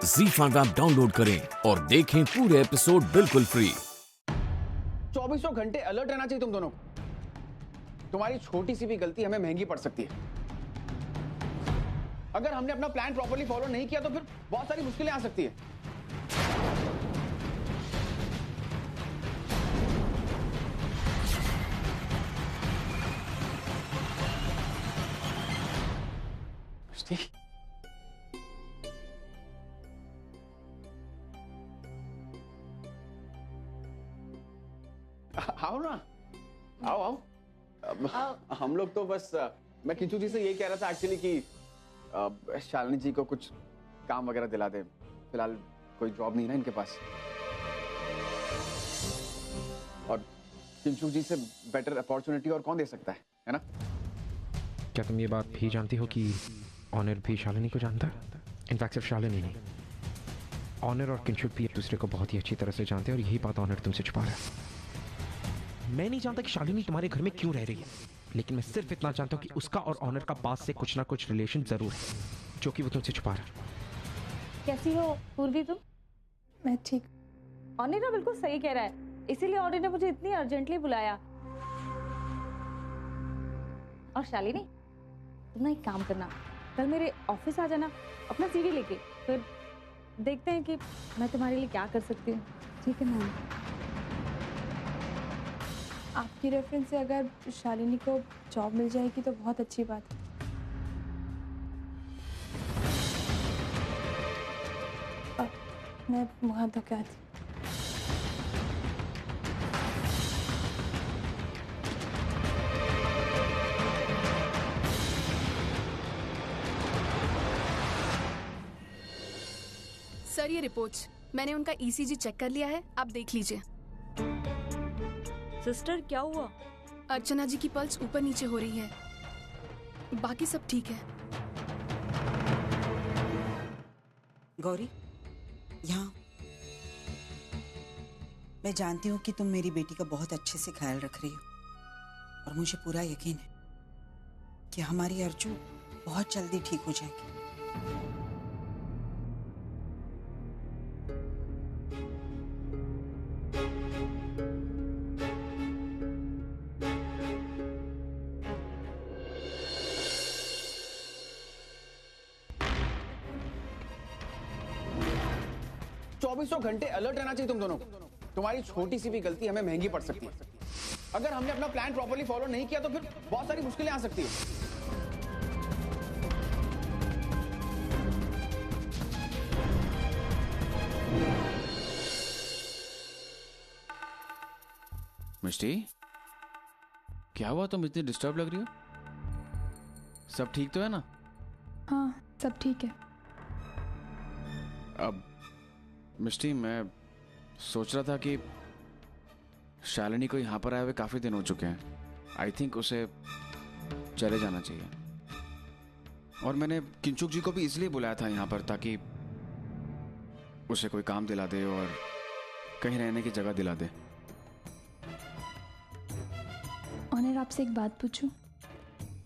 ZEE5 app download करें और देखें पूरे एपिसोड बिल्कुल फ्री। 24 घंटे अलर्ट रहना चाहिए तुम दोनों को। तुम्हारी छोटी सी भी गलती हमें महंगी पड़ सकती है। अगर हमने अपना प्लान प्रॉपर्ली फॉलो नहीं किया तो फिर बहुत सारी मुश्किलें आ सकती है। आओ ना, आओ आओ। हम लोग तो बस मैं किंचू जी से यही कह रहा था एक्चुअली कि शालिनी जी को कुछ काम वगैरह दिला दे। फिलहाल कोई जॉब नहीं है ना इनके पास, और किंचू जी से बेटर अपॉर्चुनिटी और कौन दे सकता है ना? क्या तुम ये बात भी जानती हो कि ऑनर भी शालिनी को जानता है? इनफैक्ट सिर्फ शालिनी नहीं, ऑनर और किंचुक भी एक दूसरे को बहुत ही अच्छी तरह से जानते हैं और यही बात ऑनर तुमसे छुपा रहा है। मैं नहीं जानता कि शालिनी तुम्हारे घर में क्यों रह रही है, लेकिन मैं सिर्फ इतना जानता हूँ कि उसका और ऑनर का पास से कुछ ना कुछ रिलेशन जरूर है जो कि वो तुमसे छुपा रहा है। कैसी हो पूर्वी तुम? मैं ठीक। ऑनर ना बिल्कुल सही कह रहा है, इसीलिए ऑनर ने मुझे इतनी अर्जेंटली बुलाया। और शालिनी, तुम ना एक काम करना, कल मेरे ऑफिस आ जाना अपना सीवी लेके, फिर देखते हैं कि मैं तुम्हारे लिए क्या कर सकती हूँ। ठीक है मैम। आपकी रेफरेंस से अगर शालिनी को जॉब मिल जाएगी तो बहुत अच्छी बात है। मैं वहाँ तक आती। सर, ये रिपोर्ट्स मैंने उनका ईसीजी चेक कर लिया है, आप देख लीजिए। सिस्टर क्या हुआ? अर्चना जी की पल्स ऊपर नीचे हो रही है, बाकी सब ठीक है। गौरी, यहाँ मैं जानती हूँ कि तुम मेरी बेटी का बहुत अच्छे से ख्याल रख रही हो और मुझे पूरा यकीन है कि हमारी अर्जू बहुत जल्दी ठीक हो जाएगी। 24 घंटे अलर्ट रहना चाहिए तुम दोनों को। तुम्हारी छोटी सी भी गलती हमें महंगी पड़ सकती है। अगर हमने अपना प्लान प्रॉपर्ली फॉलो नहीं किया तो फिर बहुत सारी मुश्किलें आ सकती है। मिष्टी, क्या हुआ? तुम इतनी डिस्टर्ब लग रही हो। सब ठीक तो है ना? हाँ, सब ठीक है। अब मिष्टी, मैं सोच रहा था कि शालिनी को यहाँ पर आए हुए काफ़ी दिन हो चुके हैं। आई थिंक उसे चले जाना चाहिए। और मैंने किंचुक जी को भी इसलिए बुलाया था यहाँ पर ताकि उसे कोई काम दिला दे और कहीं रहने की जगह दिला दे। ऑनर, आपसे एक बात पूछूं?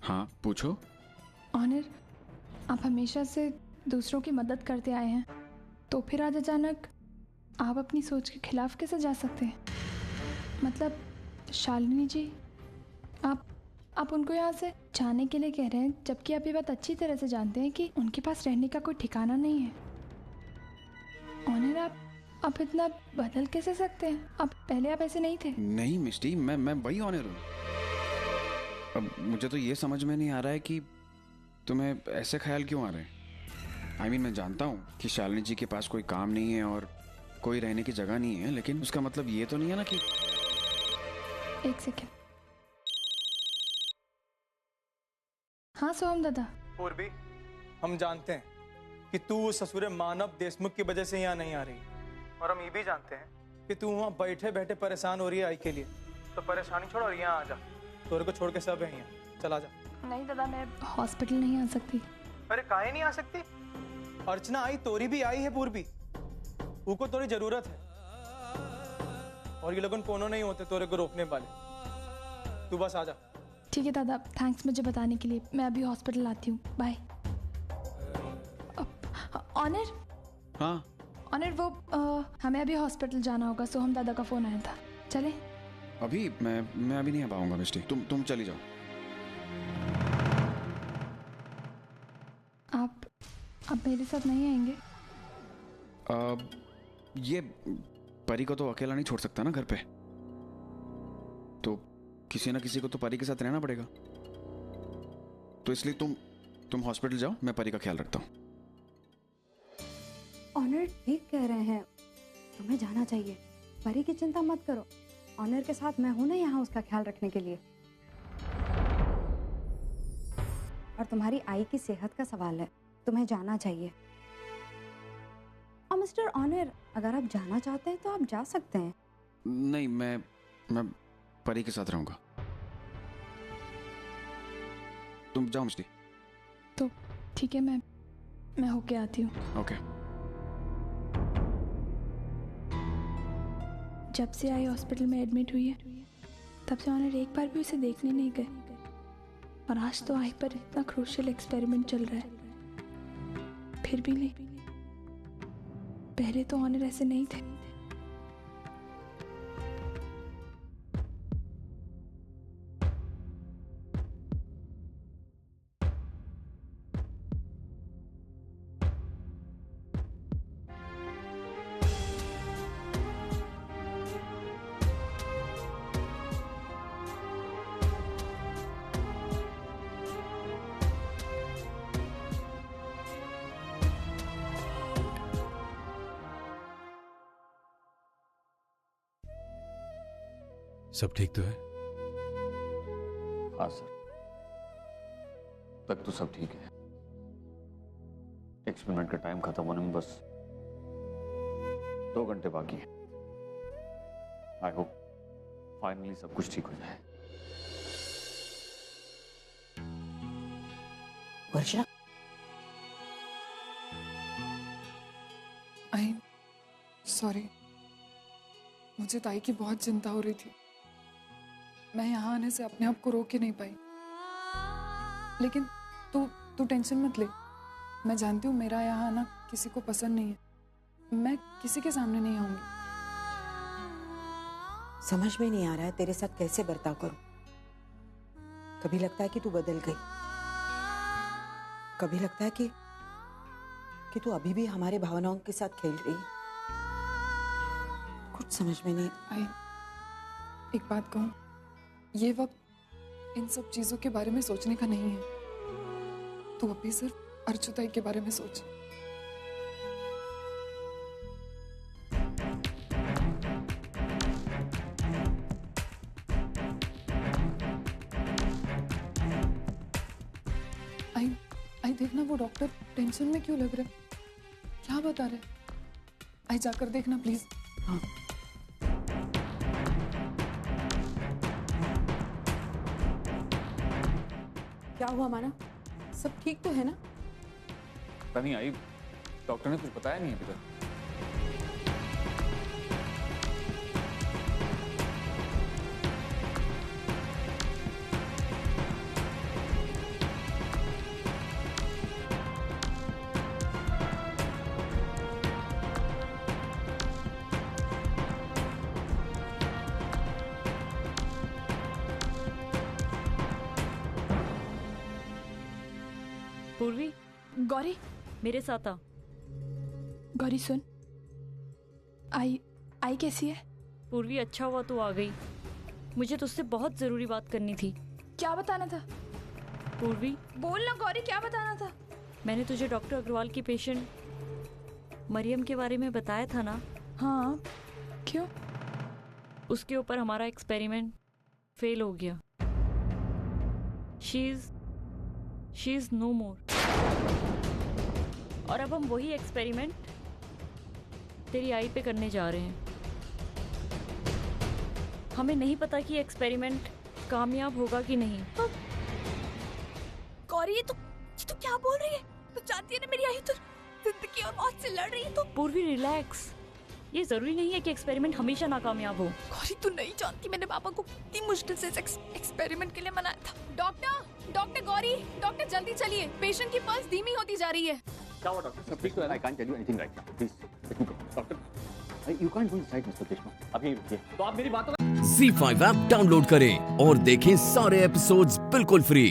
हाँ, पूछो। ऑनर, आप हमेशा से दूसरों की मदद करते आए हैं, तो फिर आज अचानक आप अपनी सोच के खिलाफ कैसे जा सकते हैं? मतलब शालिनी जी, आप उनको यहाँ से जाने के लिए कह रहे हैं, जबकि आप ये बात अच्छी तरह से जानते हैं कि उनके पास रहने का कोई ठिकाना नहीं है। ऑनर, आप इतना बदल कैसे सकते हैं? पहले आप ऐसे नहीं थे। नहीं मिष्टी, मैं वही ऑनर हूँ। अब मुझे तो ये समझ में नहीं आ रहा है कि तुम्हें ऐसे ख्याल क्यों आ रहे हैं। मैं जानता हूँ कि शालिनी जी के पास कोई काम नहीं है और कोई रहने की जगह नहीं है, लेकिन उसका मतलब ये तो नहीं है ना कि... एक सेकेंड। हाँ सोहम दादा। पूर्वी, हम जानते हैं कि तू उस ससुरे मानव देशमुख की वजह से यहाँ नहीं आ रही, और हम ये भी जानते हैं कि तू वहाँ बैठे बैठे परेशान हो रही है आई के लिए। तो परेशानी छोड़ और यहाँ आ जा। तोरे को छोड़ के सब है यहाँ, चला जा। नहीं दादा, मैं हॉस्पिटल नहीं आ सकती। अरे काहे नहीं आ सकती? अर्चना आई, तोरी भी आई है पूर्वी, उनको तोरी जरूरत है, और ये लोगन कोनो नहीं होते तोरे को रोकने वाले। तू बस आ जा। ठीक है दादा, थैंक्स मुझे बताने के लिए। मैं अभी हॉस्पिटल आती हूँ, बाय। ऑनर, हाँ ऑनर वो हमें अभी हॉस्पिटल जाना होगा, सो हम दादा का फ़ोन आया था। चले? अभी मैं अभी नहीं आ पाऊंगा मिस्टी, तुम चली जाओ। आप मेरे साथ नहीं आएंगे? ये परी को तो अकेला नहीं छोड़ सकता ना घर पे, तो किसी ना किसी को तो परी के साथ रहना पड़ेगा। तो इसलिए तुम हॉस्पिटल जाओ, मैं परी का ख्याल रखता हूँ। ऑनर ठीक कह रहे हैं, तुम्हें जाना चाहिए। परी की चिंता मत करो, ऑनर के साथ मैं हूं ना यहाँ उसका ख्याल रखने के लिए। और तुम्हारी आई की सेहत का सवाल है, तुम्हें जाना चाहिए। और मिस्टर ऑनर, अगर आप जाना चाहते हैं तो आप जा सकते हैं। नहीं, मैं परी के साथ रहूंगा। तुम जाओ मिस्टी। तो ठीक है, मैं होके आती हूँ। ओके। जब से आई हॉस्पिटल में एडमिट हुई है, तब से ऑनर एक बार भी उसे देखने नहीं गए। और आज तो आई पर इतना क्रूशियल एक्सपेरिमेंट चल रहा है, फिर भी नहीं। पहले तो ऑनर ऐसे नहीं थे। सब ठीक तो है? हाँ सर, तक तो सब ठीक है। एक्सपेरिमेंट का टाइम खत्म होने में बस 2 घंटे बाकी है। आई होप फाइनली सब कुछ ठीक हो जाए। वर्षा, आई सॉरी, मुझे ताई की बहुत चिंता हो रही थी। मैं यहाँ आने से अपने आप को रोक ही नहीं पाई। लेकिन तू टेंशन मत ले। मैं जानती हूँ मेरा यहाँ आना किसी को पसंद नहीं है। मैं किसी के सामने नहीं आऊंगी। समझ में नहीं आ रहा है तेरे साथ कैसे बर्ताव करूं। कभी लगता है कि तू बदल गई, कभी लगता है कि तू अभी भी हमारे भावनाओं के साथ खेल रही है। कुछ समझ में नहीं। आई एक बात कहूँ, ये वक्त इन सब चीजों के बारे में सोचने का नहीं है। तू अभी सिर्फ अर्जुताई के बारे में सोच। आई देखना, वो डॉक्टर टेंशन में क्यों लग रहा है? क्या बता रहे? आई जाकर देखना प्लीज। हाँ। क्या हुआ माना? सब ठीक तो है ना? पता नहीं आई, डॉक्टर ने कुछ बताया नहीं अभी तक। पूर्वी, गौरी, मेरे साथ आ। गौरी सुन, आई कैसी है? पूर्वी, अच्छा हुआ तू आ गई। मुझे तुझसे बहुत जरूरी बात करनी थी। क्या बताना था? पूर्वी बोल ना गौरी, क्या बताना था? मैंने तुझे डॉक्टर अग्रवाल की पेशेंट मरियम के बारे में बताया था ना? हाँ, क्यों? उसके ऊपर हमारा एक्सपेरिमेंट फेल हो गया। शी इज नो मोर। और अब हम वही एक्सपेरिमेंट तेरी आई पे करने जा रहे हैं। हमें नहीं पता कि एक्सपेरिमेंट कामयाब होगा कि नहीं। गौरी, ये तो क्या बोल रही है? तू जानती है ना मेरी आई तो जिंदगी और मौत से लड़ रही है। तो पूर्वी रिलैक्स, ये जरूरी नहीं है कि एक्सपेरिमेंट हमेशा नाकामयाब हो। गौरी, तू नहीं जानती मैंने पापा को कितनी मुश्किल से एक्सपेरिमेंट के लिए मनाया था। डॉक्टर गौरी, डॉक्टर जल्दी चलिए, पेशेंट की पल्स धीमी होती जा रही है। क्या हुआ डॉक्टर? सब ठीक तो है ना? I can't tell you anything right now. Please, let me go. Doctor, you can't go inside, Mr. Deshmukh. अभी रुकिए. तो आप मेरी बातों Z5 ऐप डाउनलोड करें और देखें सारे एपिसोड्स बिल्कुल फ्री।